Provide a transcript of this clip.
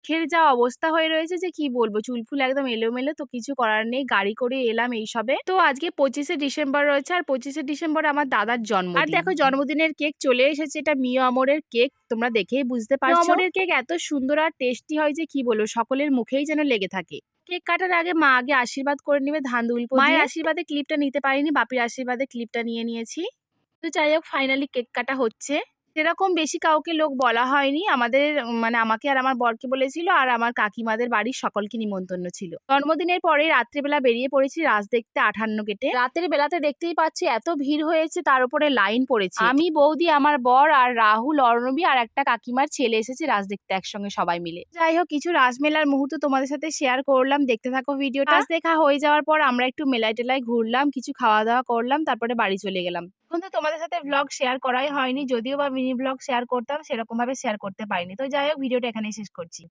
দুঃখের যা অবস্থা হয়ে রয়েছে যে কি বলবো, চুলফুল একদম এলোমেলো, তো কিছু করার নেই, গাড়ি করে এলাম এই সবে। তো আজকে 25শে ডিসেম্বর রয়েছে, আর 25শে ডিসেম্বর আমার দাদার জন্মদিন। আর দেখো জন্মদিনের কেক চলে এসেছে, এটা মিও আমরের কেক, তোমরা দেখেই বুঝতে পারছো। মিও আমরের কেক এত সুন্দর আর টেস্টি হয় যে কি বলবো, সকলের মুখেই যেন লেগে থাকে। কেক কাটার আগে মা আগে আশীর্বাদ করে নিবে ধান দুলপো দিয়ে। মায়ের আশীর্বাদে ক্লিপটা নিতে পারিনি, বাপির আশীর্বাদে ক্লিপটা নিয়ে নিয়েছি। তো যাই হোক, ফাইনালি কেক কাটা হচ্ছে। সেরকম বেশি কাউকে লোক বলা হয়নি, আমাদের মানে আমাকে আর আমার বরকে বলেছিল, আর আমার কাকিমাদের বাড়ির সকলকে নিমন্ত্রণ ছিল। জন্মদিনের পরে রাত্রিবেলা বেরিয়ে পড়েছি রাজ দেখতে 58 গেটে। রাতের বেলাতে দেখতেই পাচ্ছি এত ভিড় হয়েছে, তার উপরে লাইন পড়েছে। আমি, বৌদি, আমার বর আর রাহুল, অর্ণবী আর একটা কাকিমার ছেলে এসেছে রাজ দেখতে একসঙ্গে সবাই মিলে। যাই হোক, কিছু রাজমেলার মুহূর্ত তোমাদের সাথে শেয়ার করলাম, দেখতে থাকো ভিডিওটা। রাজ দেখা হয়ে যাওয়ার পর আমরা একটু মেলায় টেলায় ঘুরলাম, কিছু খাওয়া দাওয়া করলাম, তারপরে বাড়ি চলে গেলাম। এখন তো তোমাদের সাথে ব্লগ শেয়ার করাই হয়নি, যদিও বা মিনি ব্লগ শেয়ার করতাম, সেরকম ভাবে শেয়ার করতে পারিনি। তো যাই হোক, ভিডিওটা এখানেই শেষ করছি।